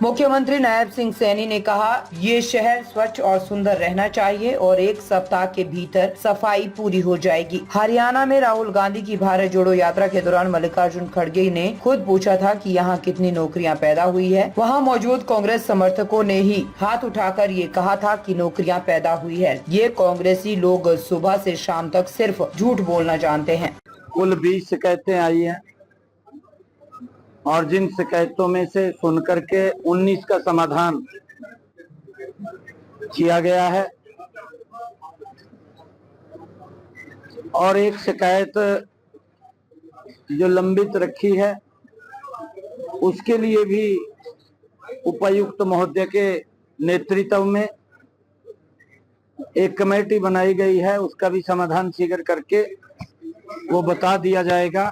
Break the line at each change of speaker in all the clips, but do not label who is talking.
मुख्यमंत्री नायब सिंह सैनी ने कहा, ये शहर स्वच्छ और सुंदर रहना चाहिए और एक सप्ताह के भीतर सफाई पूरी हो जाएगी। हरियाणा में राहुल गांधी की भारत जोड़ो यात्रा के दौरान मल्लिकार्जुन खड़गे ने खुद पूछा था कि यहाँ कितनी नौकरियाँ पैदा हुई है। वहाँ मौजूद कांग्रेस समर्थकों ने ही हाथ उठाकर ये कहा था कि नौकरियाँ पैदा हुई है। ये कांग्रेसी लोग सुबह से शाम तक सिर्फ झूठ बोलना जानते हैं।
कुल 20 शिकायतें आई हैं और जिन शिकायतों में से सुनकर के 19 का समाधान किया गया है और एक शिकायत जो लंबित रखी है उसके लिए भी उपायुक्त महोदय के नेतृत्व में एक कमेटी बनाई गई है। उसका भी समाधान शीघ्र करके वो बता दिया जाएगा।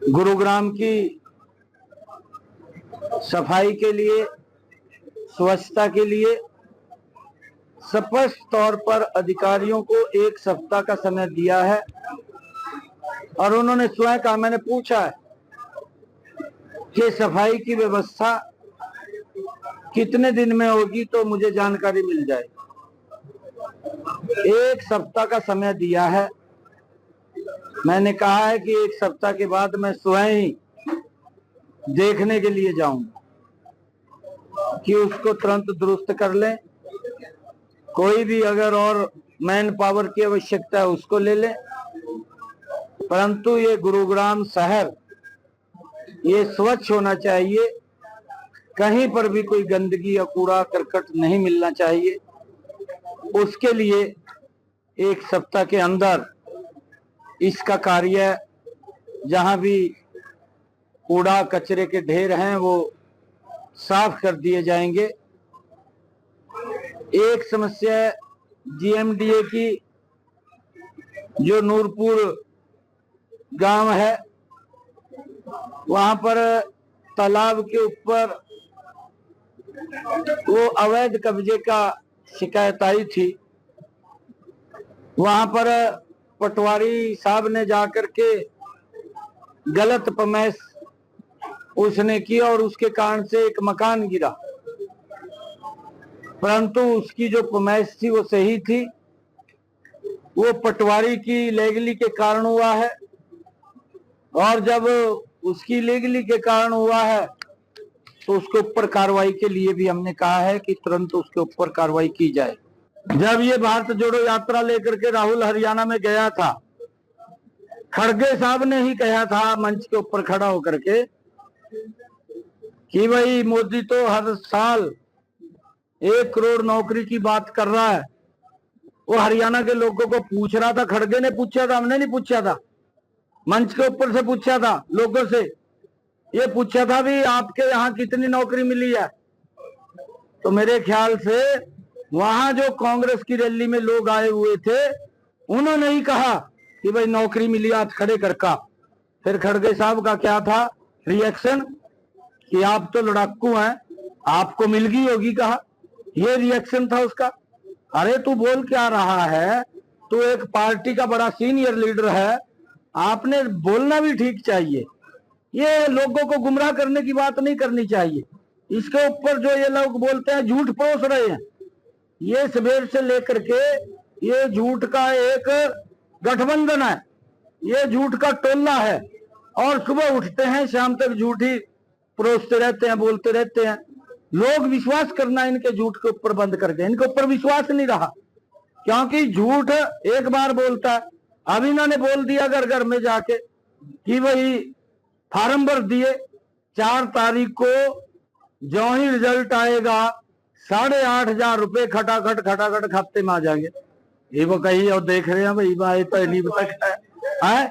गुरुग्राम की सफाई के लिए, स्वच्छता के लिए स्पष्ट तौर पर अधिकारियों को एक सप्ताह का समय दिया है और उन्होंने स्वयं कहा, मैंने पूछा है कि सफाई की व्यवस्था कितने दिन में होगी तो मुझे जानकारी मिल जाए। एक सप्ताह का समय दिया है। मैंने कहा है कि एक सप्ताह के बाद मैं स्वयं ही देखने के लिए जाऊंगा कि उसको तुरंत दुरुस्त कर लें। कोई भी अगर और मैन पावर की आवश्यकता है उसको ले लें, परंतु ये गुरुग्राम शहर ये स्वच्छ होना चाहिए। कहीं पर भी कोई गंदगी या कूड़ा करकट नहीं मिलना चाहिए। उसके लिए एक सप्ताह के अंदर इसका कार्य जहां भी कूड़ा कचरे के ढेर हैं वो साफ कर दिए जाएंगे। एक समस्या जीएमडीए की, जो नूरपुर गांव है, वहां पर तालाब के ऊपर वो अवैध कब्जे का शिकायत आई थी। वहां पर पटवारी साहब ने जाकर के गलत पमैश उसने की और उसके कारण से एक मकान गिरा, परंतु उसकी जो पमैश थी वो सही थी। वो पटवारी की लेगली के कारण हुआ है और जब उसकी लेगली के कारण हुआ है तो उसके ऊपर कार्रवाई के लिए भी हमने कहा है कि तुरंत उसके ऊपर कार्रवाई की जाए। जब ये भारत जोड़ो यात्रा लेकर के राहुल हरियाणा में गया था, खड़गे साहब ने ही कहा था मंच के ऊपर खड़ा होकर के कि भाई मोदी तो हर साल 1 करोड़ नौकरी की बात कर रहा है। वो हरियाणा के लोगों को पूछ रहा था। खड़गे ने पूछा था, हमने नहीं पूछा था। मंच के ऊपर से पूछा था, लोगों से ये पूछा था भी आपके यहाँ कितनी नौकरी मिली है। तो मेरे ख्याल से वहां जो कांग्रेस की रैली में लोग आए हुए थे उन्होंने ही कहा कि भाई नौकरी मिली, हाथ खड़े करका। फिर खड़गे साहब का क्या था रिएक्शन कि आप तो लड़ाकू हैं, आपको मिल गई होगी, कहा। ये रिएक्शन था उसका। अरे तू बोल क्या रहा है? तू एक पार्टी का बड़ा सीनियर लीडर है, आपने बोलना भी ठीक चाहिए। ये लोगों को गुमराह करने की बात नहीं करनी चाहिए। इसके ऊपर जो ये लोग बोलते हैं, झूठ परोस रहे हैं। ये सवेर से लेकर के ये झूठ का एक गठबंधन है, ये झूठ का टोला है और सुबह उठते हैं शाम तक झूठ ही परोसते रहते हैं, बोलते रहते हैं। लोग विश्वास करना इनके झूठ के ऊपर बंद कर गए। इनके ऊपर विश्वास नहीं रहा, क्योंकि झूठ एक बार बोलता है। अब इन्होंने बोल दिया घर घर में जाके कि भाई फार्म भर दिए, 4 तारीख को जो ही रिजल्ट आएगा 8,500 रुपए खटाखट खाते में आ जाएंगे। ये वो कही और देख रहे हैं भाई, भाई तो नहीं तक है,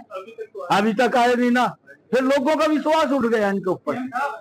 अभी तक आए नहीं ना। फिर लोगों का विश्वास उठ गया इनके ऊपर।